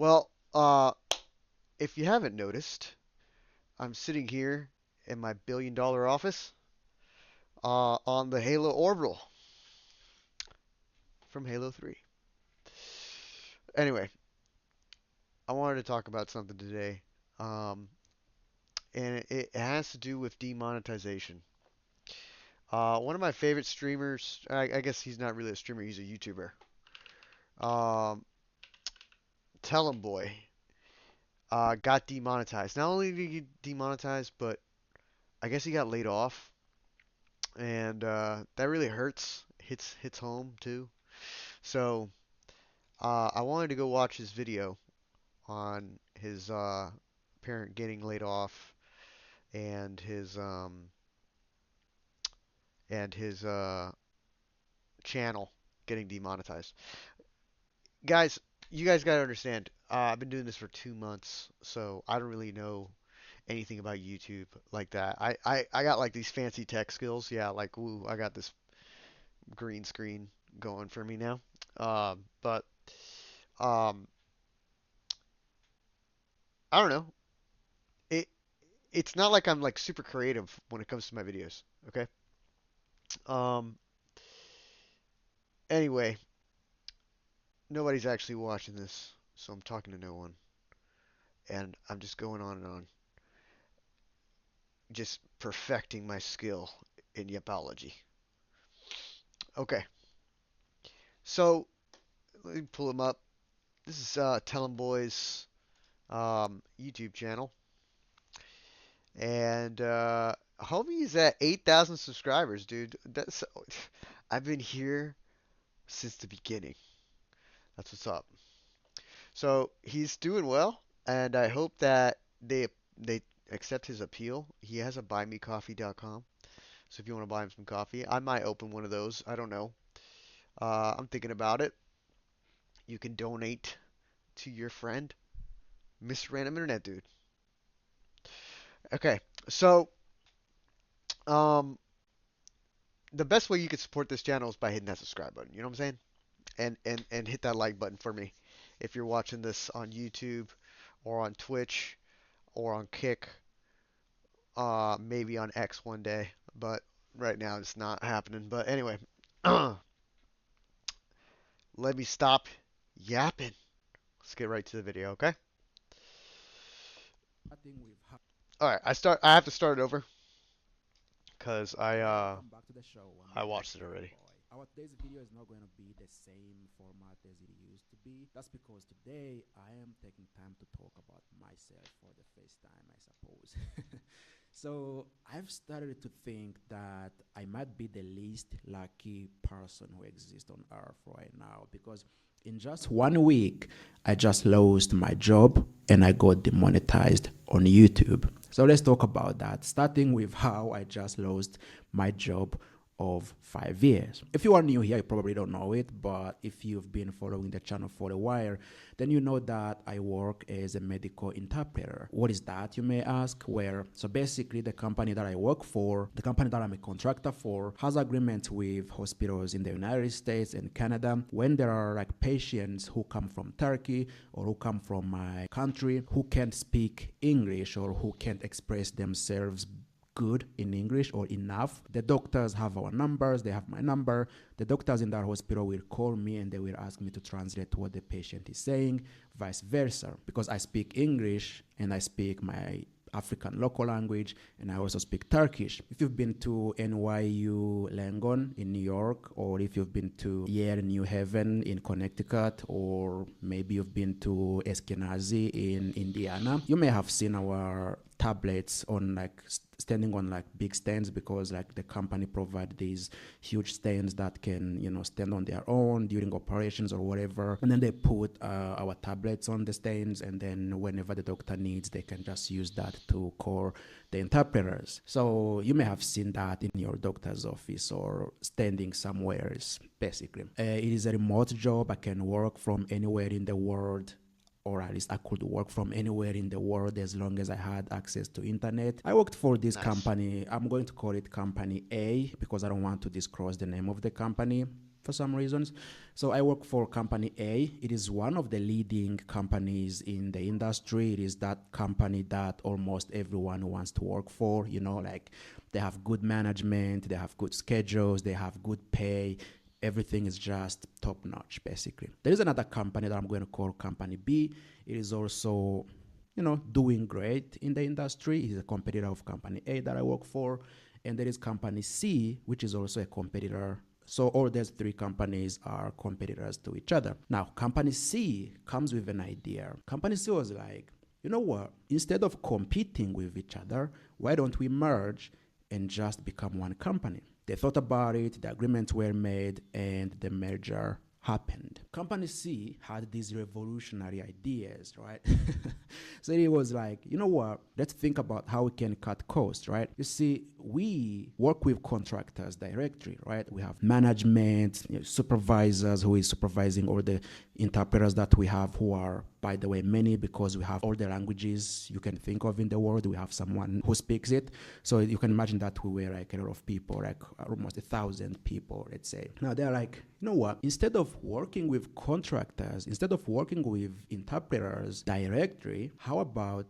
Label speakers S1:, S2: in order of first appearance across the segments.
S1: Well, if you haven't noticed, I'm sitting here in my billion-dollar office on the Halo Orbital from Halo 3. Anyway, I wanted to talk about something today, um, and it has to do with demonetization. One of my favorite streamers, I guess he's not really a streamer, he's a YouTuber. Um, Tell him boy, got demonetized. Not only did he get demonetized, but I guess he got laid off, and that really hurts. Hits home too. So I wanted to go watch his video on his parent getting laid off and his channel getting demonetized. Guys, you guys gotta understand. I've been doing this for 2 months, so I don't really know anything about YouTube like that. I got like these fancy tech skills. Yeah, like ooh, I got this green screen going for me now. But um, I don't know. It it's not like I'm like super creative when it comes to my videos. Okay. Um. Anyway, nobody's actually watching this, so I'm talking to no one, and I'm just going on and on, just perfecting my skill in Yapology. Okay. So let me pull him up. This is Tellin' Boy's YouTube channel, and homie at 8,000 subscribers, dude. That's I've been here since the beginning. That's what's up. So he's doing well, and I hope that they accept his appeal. He has a buymecoffee.com, so if you want to buy him some coffee, I might open one of those. I don't know. I'm thinking about it. You can donate to your friend, Mr. Random Internet Dude. Okay, so um, the best way you could support this channel is by hitting that subscribe button. You know what I'm saying? And hit that like button for me if you're watching this on YouTube or on Twitch or on Kick, maybe on X one day, but right now it's not happening. But anyway, let me stop yapping. Let's get right to the video, okay?
S2: Starting with how.
S1: All right, I have to start it over because
S2: Hello, welcome back to the show. I'm
S1: I
S2: your
S1: watched
S2: host,
S1: it
S2: Telling
S1: already.
S2: Boy. Our today's video is not going to be the same format as it used to be. That's because today I am taking time to talk about myself for the first time, I suppose. So I've started to think that I might be the least lucky person who exists on earth right now because in just 1 week, I just lost my job and I got demonetized on YouTube. So let's talk about that, starting with how I just lost my job of 5 years. If you are new here, you probably don't know it, but if you've been following the channel for a while, then you know that I work as a medical interpreter. What is that, you may ask? So basically, the company that I work for, the company that I'm a contractor for, has agreements with hospitals in the United States and Canada when there are like patients who come from Turkey or who come from my country who can't speak English or who can't express themselves good in English or enough. The doctors have our numbers, they have my number. The doctors in that hospital will call me and they will ask me to translate what the patient is saying, vice versa. Because I speak English and I speak my African local language, and I also speak Turkish. If you've been to NYU Langone in New York, or if you've been to Yale New Haven in Connecticut, or maybe you've been to Eskenazi in Indiana, you may have seen our tablets on like standing on like big stands because like the company provide these huge stands that can stand on their own during operations or whatever, and then they put our tablets on the stands, and then whenever the doctor needs they can just use that to call the interpreters. So you may have seen that in your doctor's office or standing somewhere, basically. It is a remote job. I can work from anywhere in the world, or at least I could work from anywhere in the world as long as I had access to internet. I worked for this
S1: Nice.
S2: company. I'm going to call it Company A because I don't want to disclose the name of the company. for some reasons. So I work for company A. It is one of the leading companies in the industry. It is that company that almost everyone wants to work for. Like they have good management, they have good schedules, they have good pay. Everything is just top notch, basically. There is another company that I'm going to call company B. It is also doing great in the industry. It's a competitor of company A that I work for. And there is company C, which is also a competitor. So all these three companies are competitors to each other. Now, company C comes with an idea. Company C was like, you know what? Instead of competing with each other, why don't we merge and just become one company? They thought about it, the agreements were made, and the merger happened. Company C had these revolutionary ideas, right? So it was like, you know what? Let's think about how we can cut costs, right? You see, we work with contractors directly, right? We have management, supervisors who is supervising all the interpreters that we have, who are, by the way, many, because we have all the languages you can think of in the world. We have someone who speaks it. So you can imagine that we were like a lot of people, like almost 1,000 people, let's say. Now they're like, you know what? Instead of working with contractors, instead of working with interpreters directly, how about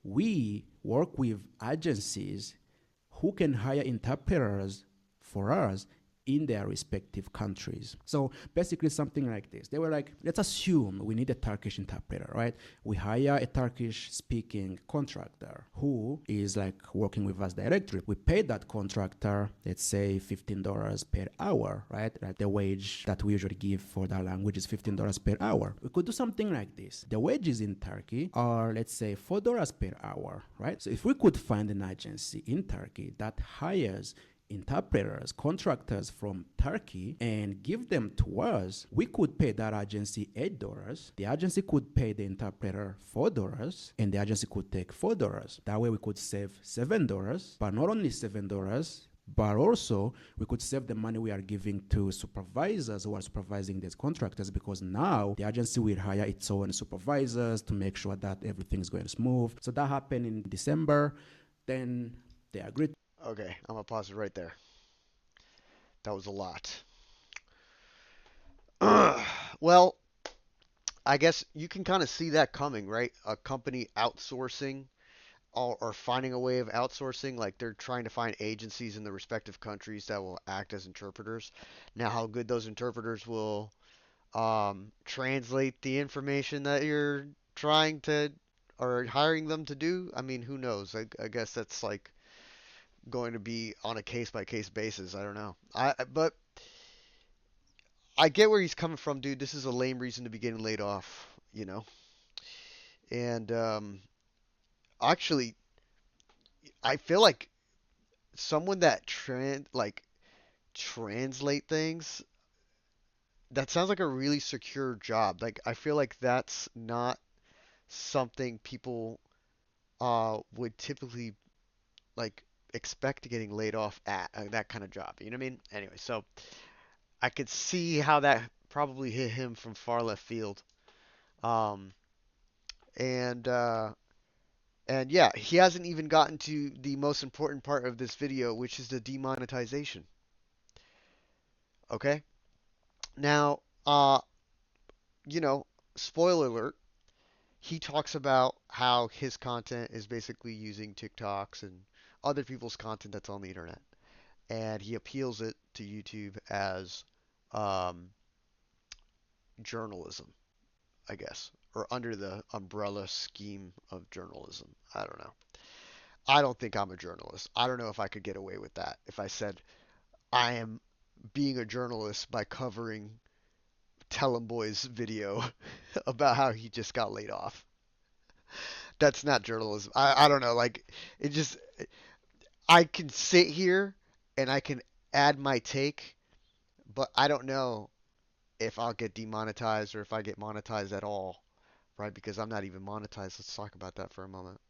S2: we work with agencies who can hire interpreters for us in their respective countries. So basically something like this. They were like, let's assume we need a Turkish interpreter, right? We hire a Turkish speaking contractor who is like working with us directly. We pay that contractor, let's say $15 per hour, right? Like the wage that we usually give for that language is $15 per hour. We could do something like this. The wages in Turkey are, let's say, $4 per hour, right? So if we could find an agency in Turkey that hires interpreters, contractors from Turkey and give them to us, we could pay that agency $8. The agency could pay the interpreter $4, and the agency could take $4. That way we could save $7, but not only $7, but also we could save the money we are giving to supervisors who are supervising these contractors, because now the agency will hire its own supervisors to make sure that everything is going smooth. So that happened in December. Then they agreed.
S1: Okay, I'm gonna pause it right there. That was a lot. Well, I guess you can kind of see that coming, right? A company outsourcing or finding a way of outsourcing, like they're trying to find agencies in the respective countries that will act as interpreters. Now, how good those interpreters will translate the information that you're trying to or hiring them to do, I mean, who knows? I guess that's like going to be on a case by case basis. I don't know. But I get where he's coming from, dude. This is a lame reason to be getting laid off, you know. And actually, I feel like someone that translate things, that sounds like a really secure job. Like I feel like that's not something people would typically like expect getting laid off at that kind of job. You know what I mean? Anyway, so I could see how that probably hit him from far left field. Um, and yeah, he hasn't even gotten to the most important part of this video, which is the demonetization. Okay? Now, you know, spoiler alert, he talks about how his content is basically using TikToks and other people's content that's on the internet. And he appeals it to YouTube as um, journalism, I guess, or under the umbrella scheme of journalism. I don't know. I don't think I'm a journalist. I don't know if I could get away with that if I said I am being a journalist by covering Tellem Boy's video about how he just got laid off. That's not journalism. I don't know. Like, it just, I can sit here and I can add my take, but I don't know if I'll get demonetized or if I get monetized at all, right? Because I'm not even monetized. Let's talk about that for a moment.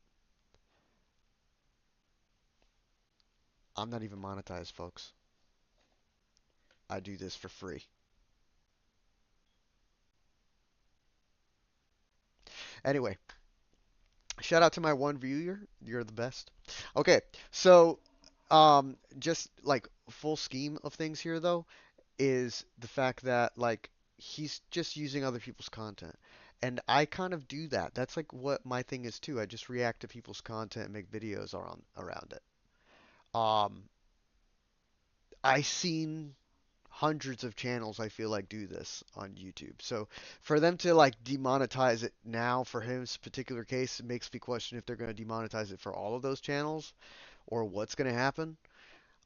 S1: I'm not even monetized, folks. I do this for free. Anyway, shout out to my one viewer. You're the best. Okay, so just like full scheme of things here though. is the fact that like he's just using other people's content. And I kind of do that. That's like what my thing is too. I just react to people's content and make videos around it. Um, I seen hundreds of channels I feel like do this on YouTube. So for them to like demonetize it now for his particular case, it makes me question if they're going to demonetize it for all of those channels or what's going to happen.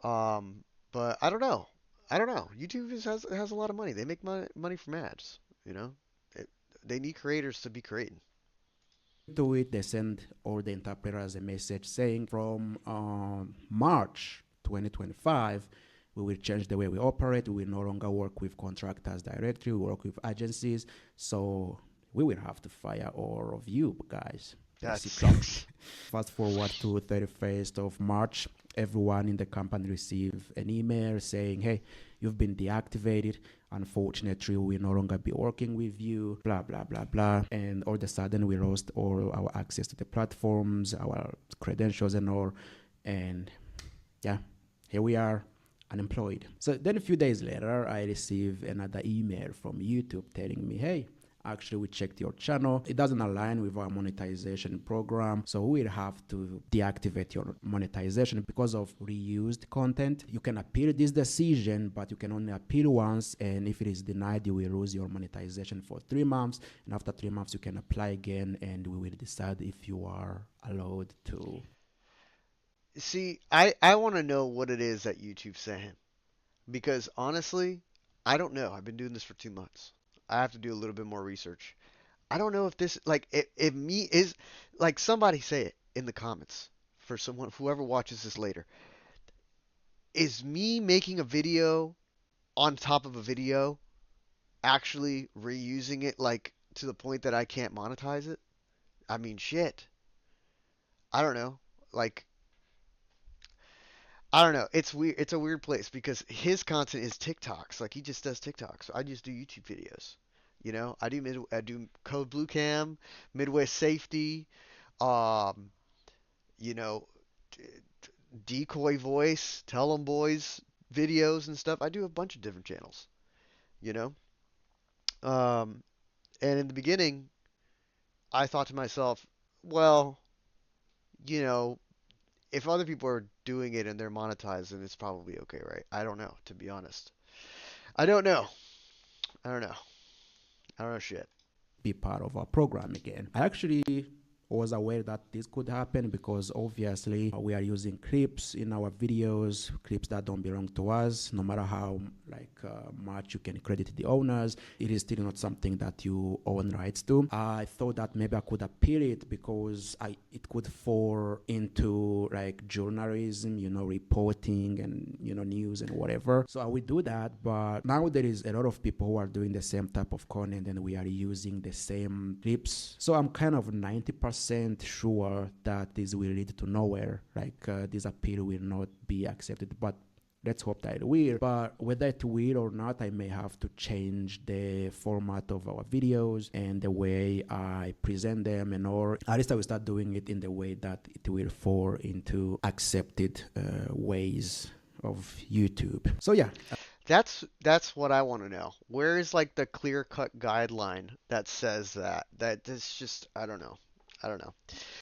S1: Um, but I don't know. I don't know. YouTube has a lot of money. They make money from ads. You know, it, they need creators to be creating.
S2: To it, they send or the interpreter as a message saying from March 2025, we will change the way we operate. We will no longer work with contractors directly. We work with agencies. So we will have to fire all of you guys,
S1: That
S2: basically.
S1: sucks.
S2: Fast forward to 31st of March, everyone in the company received an email saying, hey, you've been deactivated. Unfortunately, we will no longer be working with you, blah, blah, blah, blah. And all of a sudden, we lost all our access to the platforms, our credentials and all. And yeah, here we are, unemployed. So then a few days later, I received another email from YouTube telling me, hey, actually we checked your channel, it doesn't align with our monetization program, so we'll have to deactivate your monetization because of reused content. You can appeal this decision, but you can only appeal once, and if it is denied, you will lose your monetization for 3 months, and after 3 months you can apply again, and we will decide if you are allowed to.
S1: See, I want to know what it is that YouTube's saying because honestly, I don't know. I've been doing this for 2 months. I have to do a little bit more research. I don't know if this like if me is like somebody say it in the comments for someone whoever watches this later. Is me making a video on top of a video actually reusing it like to the point that I can't monetize it? I mean, shit. I don't know. Like I don't know. It's weird. It's a weird place because his content is TikToks. Like he just does TikToks. I just do YouTube videos. You know, I do Code Blue Cam, Midwest Safety, um, you know, decoy voice, tell 'em boys videos and stuff. I do a bunch of different channels, you know. Um, and in the beginning, I thought to myself, well, you know, if other people are doing it and they're monetized, then it's probably okay, right? I don't know, to be honest. I don't know. I don't know. I don't know shit.
S2: Be part of our program again. I actually was aware that this could happen because obviously we are using clips in our videos, clips that don't belong to us. No matter how much you can credit the owners, it is still not something that you own rights to. I thought that maybe I could appeal it because it could fall into like journalism, reporting and news and whatever. So I will do that, but now there is a lot of people who are doing the same type of content and we are using the same clips. So I'm kind of 90% sure that this will lead to nowhere. This appeal will not be accepted, but let's hope that it will. But whether it will or not, I may have to change the format of our videos and the way I present them, and or at least I will start doing it in the way that it will fall into accepted ways of YouTube. So yeah.
S1: That's what I want to know. Where is like the clear-cut guideline that says that? That's just I don't know. I don't know.